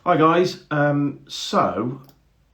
Hi guys, so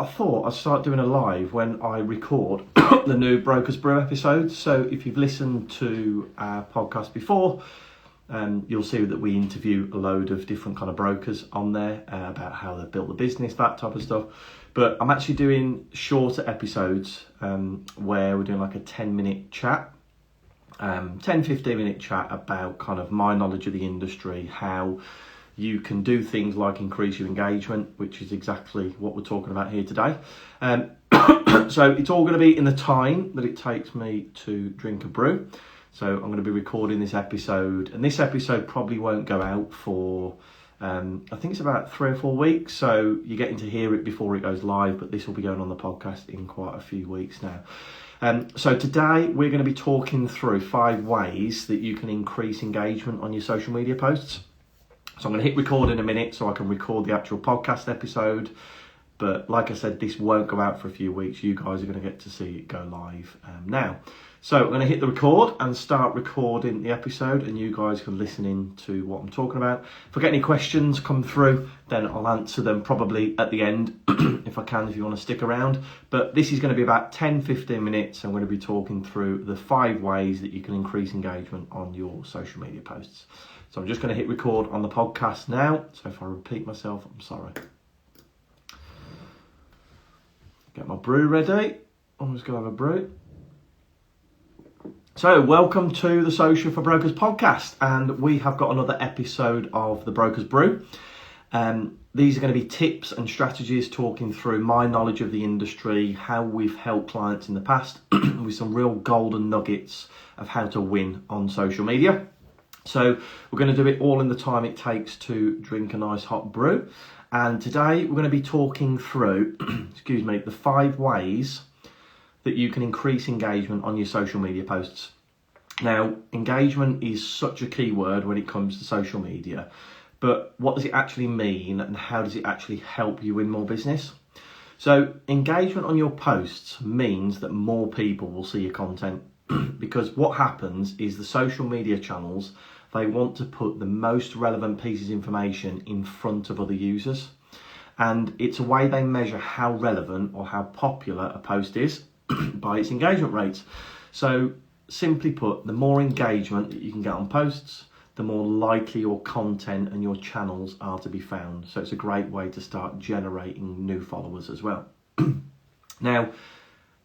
I thought I'd start doing a live when I record the new Brew episode. So if you've listened to our podcast before, you'll see that we interview a load of different kind of brokers on there about how they've built the business, that type of stuff. But I'm actually doing shorter episodes where we're doing like a 10-minute chat, 10-15 minute chat about kind of my knowledge of the industry, how you can do things like increase your engagement, which is exactly what we're talking about here today. So it's all going to be in the time that it takes me to drink a brew. So I'm going to be recording this episode, and this episode probably won't go out for, I think it's about 3 or 4 weeks. So you're getting to hear it before it goes live, but this will be going on the podcast in quite a few weeks now. So today we're going to be talking through 5 ways that you can increase engagement on your social media posts. So I'm going to hit record in a minute so I can record the actual podcast episode. But like I said, this won't go out for a few weeks. You guys are going to get to see it go live now. So I'm going to hit the record and start recording the episode, and you guys can listen in to what I'm talking about. If I get any questions come through, then I'll answer them probably at the end if I can, if you want to stick around. But this is going to be about 10-15 minutes. I'm going to be talking through the 5 ways that you can increase engagement on your social media posts. So I'm just going to hit record on the podcast now. So if I repeat myself, I'm sorry. Get my brew ready. I'm just going to have a brew. So welcome to the Social for Brokers podcast. And we have got another episode of the Brokers Brew. These are going to be tips and strategies talking through my knowledge of the industry, how we've helped clients in the past, with some real golden nuggets of how to win on social media. So we're going to do it all in the time it takes to drink a nice hot brew. And today we're going to be talking through, the 5 ways that you can increase engagement on your social media posts. Now, engagement is such a key word when it comes to social media, but what does it actually mean and how does it actually help you win more business? So engagement on your posts means that more people will see your content, because what happens is the social media channels, they want to put the most relevant pieces of information in front of other users. And it's a way they measure how relevant or how popular a post is by its engagement rates. So simply put, the more engagement that you can get on posts, the more likely your content and your channels are to be found. So it's a great way to start generating new followers as well. Now,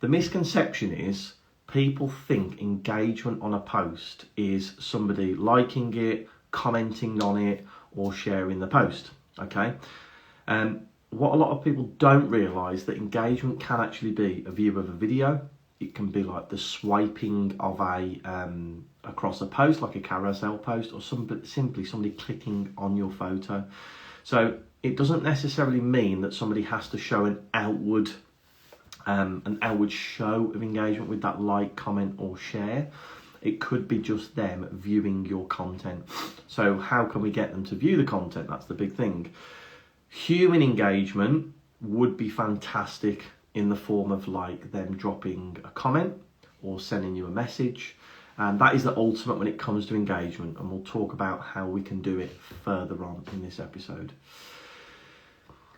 the misconception is people think engagement on a post is somebody liking it, commenting on it, or sharing the post, okay? What a lot of people don't realise, that engagement can actually be a view of a video. It can be like the swiping of across a post, like a carousel post, or simply somebody clicking on your photo. So it doesn't necessarily mean that somebody has to show an outward show of engagement with that like, comment, or share. It could be just them viewing your content. So how can we get them to view the content? That's the big thing. Human engagement would be fantastic in the form of like them dropping a comment or sending you a message. And that is the ultimate when it comes to engagement. And we'll talk about how we can do it further on in this episode.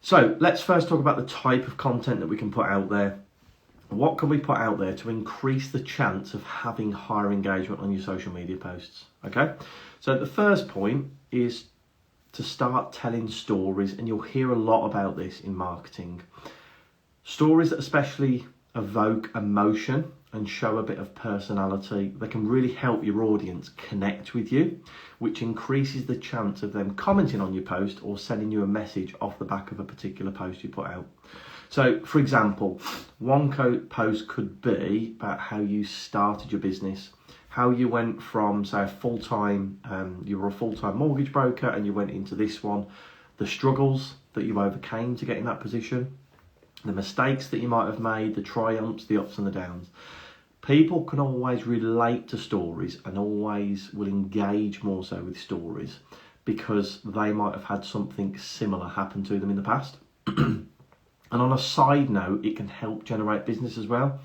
So let's first talk about the type of content that we can put out there. What can we put out there to increase the chance of having higher engagement on your social media posts? Okay, so the first point is to start telling stories, and you'll hear a lot about this in marketing. Stories that especially evoke emotion and show a bit of personality, they can really help your audience connect with you, which increases the chance of them commenting on your post or sending you a message off the back of a particular post you put out. So, for example, one post could be about how you started your business, how you went from, say, you were a full-time mortgage broker and you went into this one, the struggles that you overcame to get in that position, the mistakes that you might have made, the triumphs, the ups and the downs. People can always relate to stories and always will engage more so with stories because they might have had something similar happen to them in the past. And on a side note, it can help generate business as well,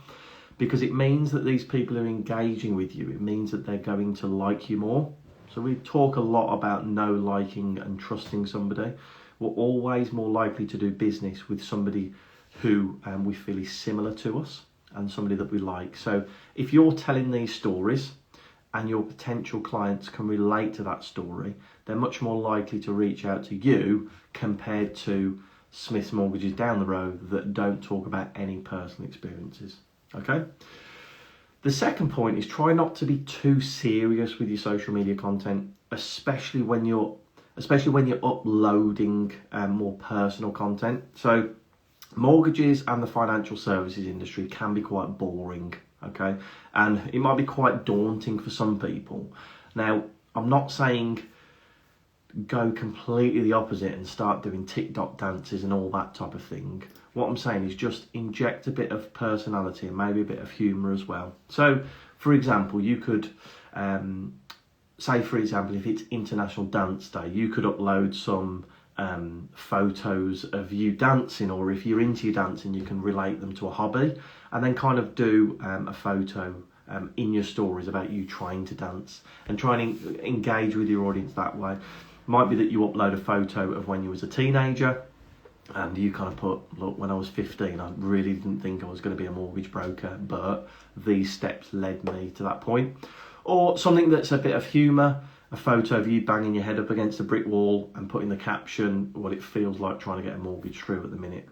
because it means that these people are engaging with you. It means that they're going to like you more. So we talk a lot about know, liking and trusting somebody. we're always more likely to do business with somebody who we feel is similar to us and somebody that we like. So if you're telling these stories and your potential clients can relate to that story, they're much more likely to reach out to you compared to Smith's Mortgages down the road that don't talk about any personal experiences. Okay? The second point is try not to be too serious with your social media content, especially when you're uploading more personal content. So mortgages and the financial services industry can be quite boring, okay? And it might be quite daunting for some people. Now, I'm not saying go completely the opposite and start doing TikTok dances and all that type of thing. What I'm saying is just inject a bit of personality and maybe a bit of humour as well. So, for example, you could, say for example, if it's International Dance Day, you could upload some photos of you dancing, or if you're into your dancing, you can relate them to a hobby, and then kind of do a photo in your stories about you trying to dance and try and engage with your audience that way. Might be that you upload a photo of when you was a teenager and you kind of put, look, when I was 15, I really didn't think I was going to be a mortgage broker, but these steps led me to that point. Or something that's a bit of humour, a photo of you banging your head up against a brick wall and putting the caption, what it feels like trying to get a mortgage through at the minute.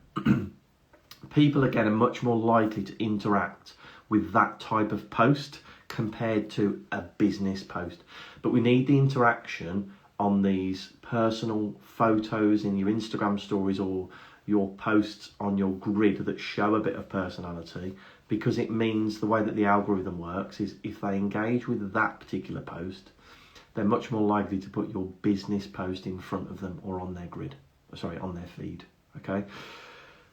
People, again, are much more likely to interact with that type of post compared to a business post. But we need the interaction on these personal photos in your Instagram stories or your posts on your grid that show a bit of personality, because it means the way that the algorithm works is if they engage with that particular post, they're much more likely to put your business post in front of them or on their grid, on their feed, okay?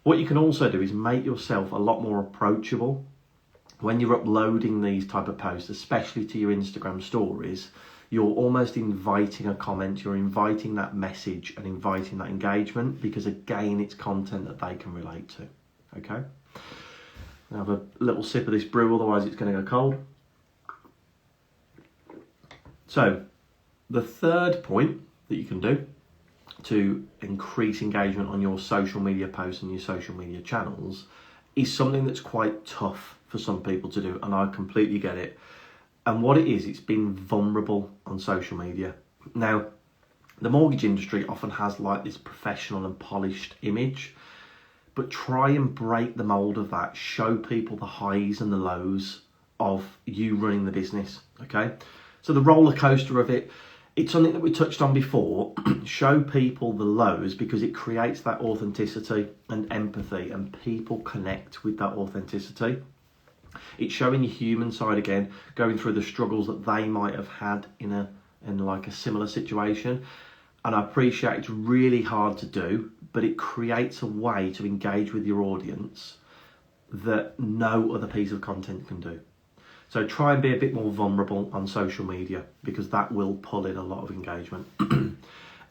What you can also do is make yourself a lot more approachable. When you're uploading these type of posts, especially to your Instagram stories, you're almost inviting a comment, you're inviting that message and inviting that engagement, because again, it's content that they can relate to, okay? I'll have a little sip of this brew, otherwise it's going to go cold. So, the third point that you can do to increase engagement on your social media posts and your social media channels is something that's quite tough for some people to do, and I completely get it. And what it is, it's being vulnerable on social media. Now, the mortgage industry often has like this professional and polished image, but try and break the mold of that. Show people the highs and the lows of you running the business, okay? So the roller coaster of it, it's something that we touched on before. Show people the lows because it creates that authenticity and empathy, and people connect with that authenticity. It's showing your human side again, going through the struggles that they might have had in like a similar situation. And I appreciate it's really hard to do, but it creates a way to engage with your audience that no other piece of content can do. So try and be a bit more vulnerable on social media, because that will pull in a lot of engagement.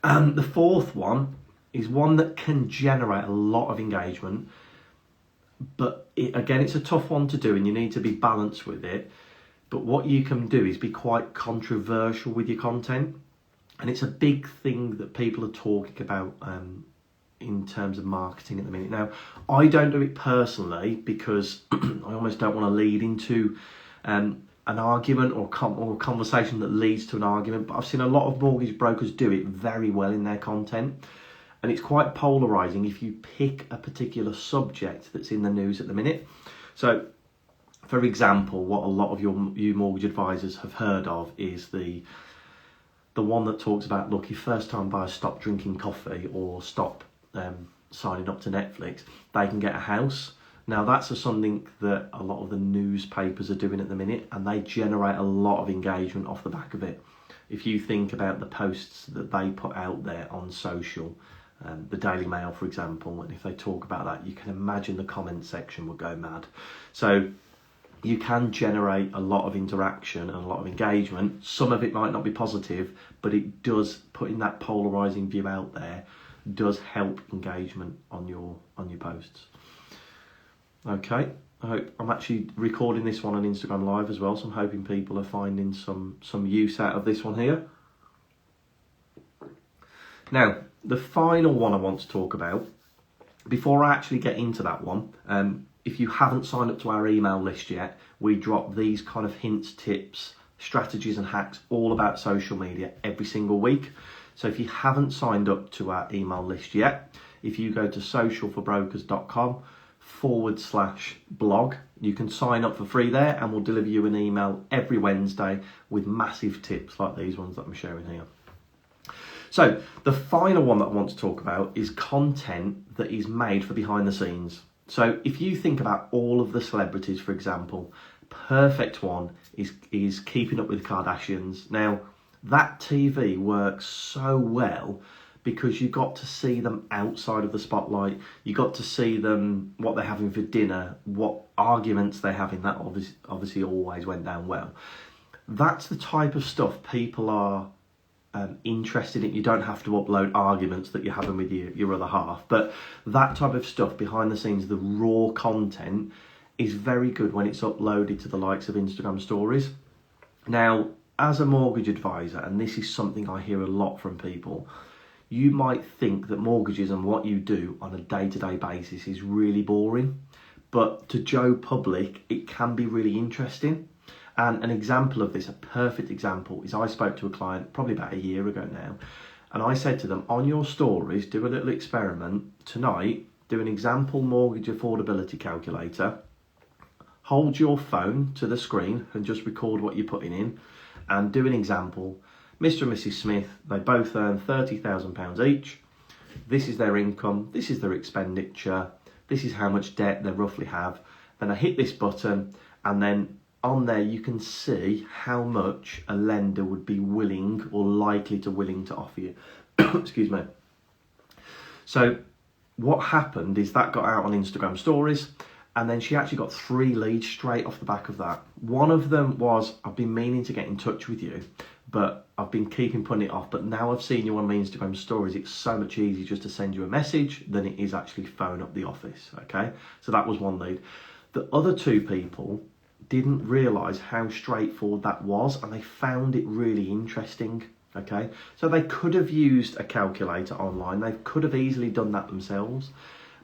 And the fourth one is one that can generate a lot of engagement, but again, it's a tough one to do and you need to be balanced with it. But what you can do is be quite controversial with your content. And it's a big thing that people are talking about in terms of marketing at the minute. Now, I don't do it personally because I almost don't want to lead into an argument or a conversation that leads to an argument. But I've seen a lot of mortgage brokers do it very well in their content. And it's quite polarising if you pick a particular subject that's in the news at the minute. So, for example, what a lot of you mortgage advisors have heard of is the one that talks about, look, if first time buyers stop drinking coffee or stop signing up to Netflix, they can get a house. Now, that's something that a lot of the newspapers are doing at the minute, and they generate a lot of engagement off the back of it. If you think about the posts that they put out there on social, the Daily Mail, for example, and if they talk about that, you can imagine the comment section will go mad. So you can generate a lot of interaction and a lot of engagement. Some of it might not be positive, but it does, putting that polarising view out there does help engagement on your posts. Okay, I'm actually recording this one on Instagram Live as well, so I'm hoping people are finding some use out of this one here. Now, the final one I want to talk about, before I actually get into that one, if you haven't signed up to our email list yet, we drop these kind of hints, tips, strategies and hacks all about social media every single week. So if you haven't signed up to our email list yet, if you go to socialforbrokers.com/blog, you can sign up for free there, and we'll deliver you an email every Wednesday with massive tips like these ones that I'm sharing here. So the final one that I want to talk about is content that is made for behind the scenes. So if you think about all of the celebrities, for example, perfect one is Keeping Up with the Kardashians. Now, that TV works so well because you got to see them outside of the spotlight. You got to see them, what they're having for dinner, what arguments they're having. That obviously always went down well. That's the type of stuff people are interested in. You don't have to upload arguments that you're having with your other half, but that type of stuff behind the scenes, the raw content, is very good when it's uploaded to the likes of Instagram stories. Now, as a mortgage advisor, and this is something I hear a lot from people, you might think that mortgages and what you do on a day-to-day basis is really boring, but to Joe Public, it can be really interesting. And an example of this, a perfect example, is I spoke to a client probably about a year ago now, and I said to them, on your stories, do a little experiment tonight, do an example mortgage affordability calculator, hold your phone to the screen and just record what you're putting in, and do an example. Mr. and Mrs. Smith, they both earn £30,000 each. This is their income, this is their expenditure, this is how much debt they roughly have. Then I hit this button, and then on there you can see how much a lender would be willing or likely to offer you. Excuse me. So what happened is that got out on Instagram stories, and then she actually got 3 leads straight off the back of that. One of them was, I've been meaning to get in touch with you, but I've been keeping putting it off, but now I've seen you on my Instagram stories, it's so much easier just to send you a message than it is actually phone up the office, okay? So that was one lead. The other 2 people didn't realise how straightforward that was, and they found it really interesting, okay? So they could have used a calculator online, they could have easily done that themselves,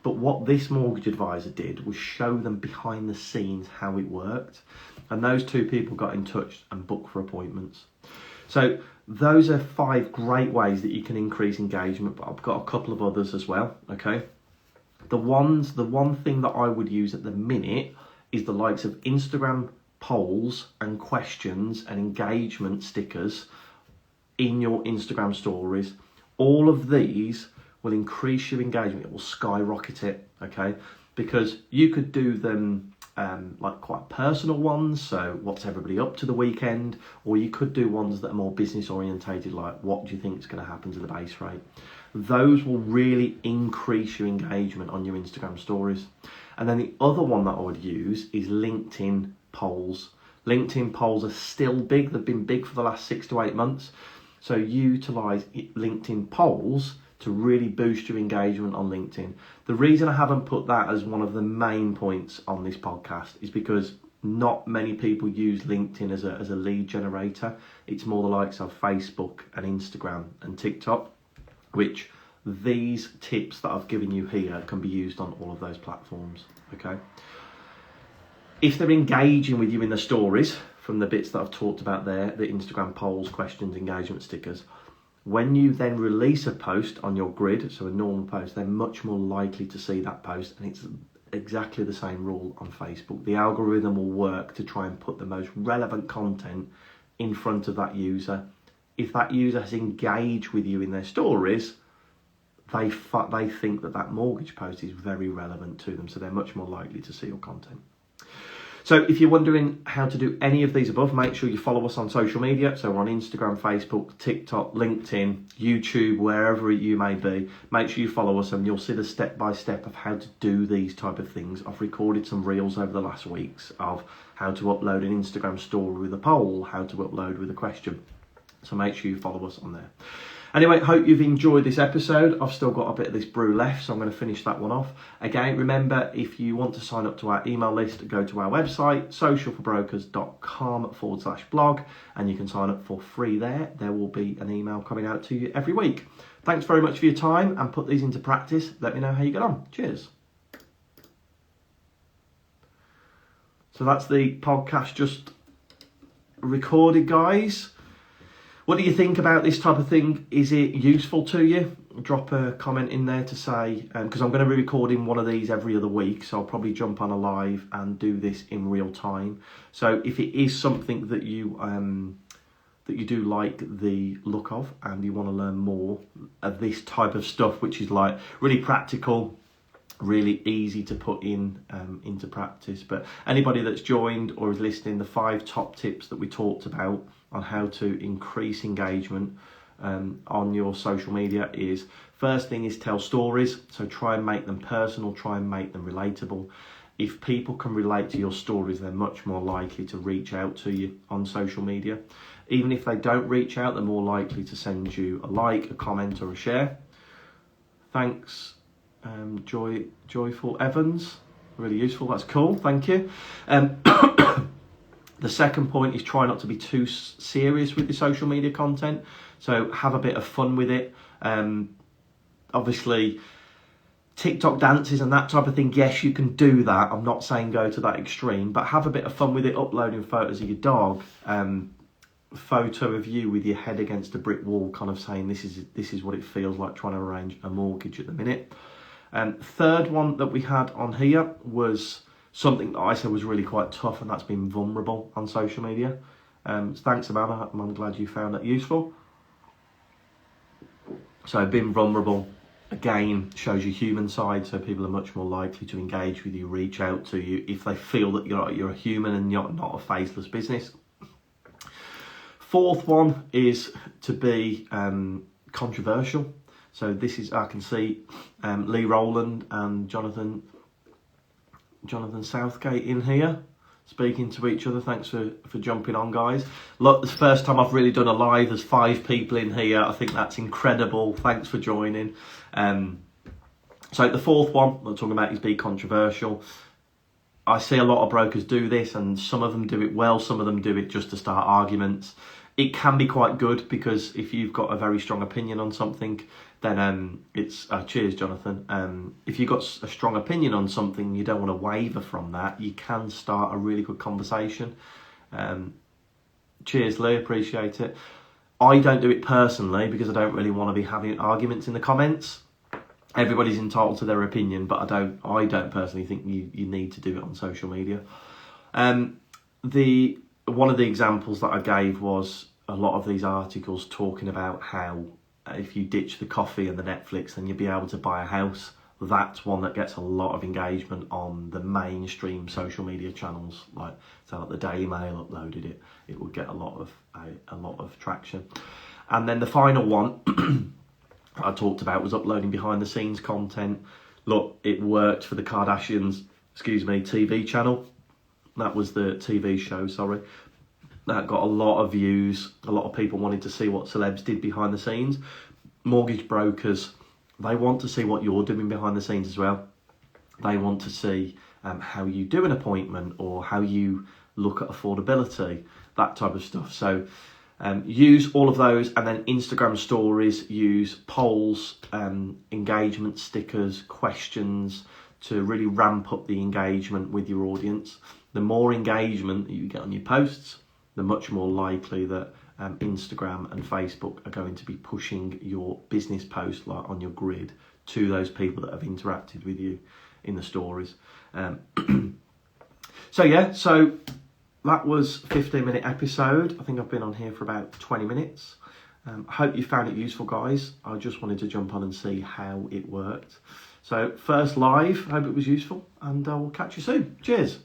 but what this mortgage advisor did was show them behind the scenes how it worked, and those 2 people got in touch and booked for appointments. So those are 5 great ways that you can increase engagement, but I've got a couple of others as well, okay? The one thing that I would use at the minute is the likes of Instagram polls and questions and engagement stickers in your Instagram stories. All of these will increase your engagement. It will skyrocket it, okay? Because you could do them like quite personal ones, so what's everybody up to the weekend, or you could do ones that are more business orientated, like what do you think is going to happen to the base rate. Those will really increase your engagement on your Instagram stories. And then the other one that I would use is LinkedIn polls. LinkedIn polls are still big. They've been big for the last 6 to 8 months. So utilise LinkedIn polls to really boost your engagement on LinkedIn. The reason I haven't put that as one of the main points on this podcast is because not many people use LinkedIn as a lead generator. It's more the likes of Facebook and Instagram and TikTok, which these tips that I've given you here can be used on all of those platforms, okay? If they're engaging with you in the stories, from the bits that I've talked about there, the Instagram polls, questions, engagement stickers, when you then release a post on your grid, so a normal post, they're much more likely to see that post, and it's exactly the same rule on Facebook. The algorithm will work to try and put the most relevant content in front of that user. If that user has engaged with you in their stories, they think that mortgage post is very relevant to them, so they're much more likely to see your content. So if you're wondering how to do any of these above, make sure you follow us on social media. So we're on Instagram, Facebook, TikTok, LinkedIn, YouTube, wherever you may be. Make sure you follow us and you'll see the step-by-step of how to do these type of things. I've recorded some reels over the last weeks of how to upload an Instagram story with a poll, how to upload with a question. So make sure you follow us on there. Anyway, hope you've enjoyed this episode. I've still got a bit of this brew left, so I'm going to finish that one off. Again, remember, if you want to sign up to our email list, go to our website, socialforbrokers.com/blog, and you can sign up for free there. There will be an email coming out to you every week. Thanks very much for your time, and put these into practice. Let me know how you get on. Cheers. So that's the podcast just recorded, guys. What do you think about this type of thing? Is it useful to you? Drop a comment in there to say, because I'm going to be recording one of these every other week, so I'll probably jump on a live and do this in real time. So if it is something that you do like the look of, and you want to learn more of this type of stuff, which is like really practical, really easy to put into practice. But anybody that's joined or is listening, the 5 top tips that we talked about on how to increase engagement on your social media is, first thing is tell stories. So try and make them personal, try and make them relatable. If people can relate to your stories, they're much more likely to reach out to you on social media. Even if they don't reach out, they're more likely to send you a like, a comment or a share. Thanks, Joyful Evans. Really useful, that's cool, thank you. The second point is try not to be too serious with your social media content. So have a bit of fun with it. Obviously, TikTok dances and that type of thing, yes, you can do that. I'm not saying go to that extreme, but have a bit of fun with it, uploading photos of your dog, photo of you with your head against a brick wall, kind of saying this is what it feels like trying to arrange a mortgage at the minute. Third one that we had on here was something that I said was really quite tough, and that's being vulnerable on social media. Thanks, Amanda. I'm glad you found that useful. So being vulnerable, again, shows your human side, so people are much more likely to engage with you, reach out to you, if they feel that you're a human and you're not a faceless business. Fourth one is to be controversial. So this is, I can see Lee Rowland and Jonathan Southgate in here speaking to each other. Thanks for jumping on, guys. Look, it's the first time I've really done a live. There's 5 people in here. I think that's incredible. Thanks for joining. So the fourth one I'm talking about is be controversial. I see a lot of brokers do this, and some of them do it well, some of them do it just to start arguments. It can be quite good, because if you've got a very strong opinion on something, then it's cheers, Jonathan. If you've got a strong opinion on something, you don't want to waver from that. You can start a really good conversation. Cheers, Lee, appreciate it. I don't do it personally because I don't really want to be having arguments in the comments. Everybody's entitled to their opinion, but I don't personally think you need to do it on social media. One of the examples that I gave was a lot of these articles talking about how if you ditch the coffee and the Netflix, then you'll be able to buy a house. That's one that gets a lot of engagement on the mainstream social media channels, like the Daily Mail uploaded it. It would get a lot of traction. And then the final one I talked about was uploading behind the scenes content. Look, it worked for the Kardashians, TV channel. That was the TV show, sorry. That got a lot of views. A lot of people wanted to see what celebs did behind the scenes. Mortgage brokers, they want to see what you're doing behind the scenes as well. They want to see how you do an appointment, or how you look at affordability, that type of stuff. So use all of those, and then Instagram stories, use polls, engagement stickers, questions to really ramp up the engagement with your audience. The more engagement that you get on your posts, the much more likely that Instagram and Facebook are going to be pushing your business post, like on your grid, to those people that have interacted with you in the stories. So that was a 15-minute episode. I think I've been on here for about 20 minutes. I hope you found it useful, guys. I just wanted to jump on and see how it worked. So first live, hope it was useful, and we'll catch you soon. Cheers.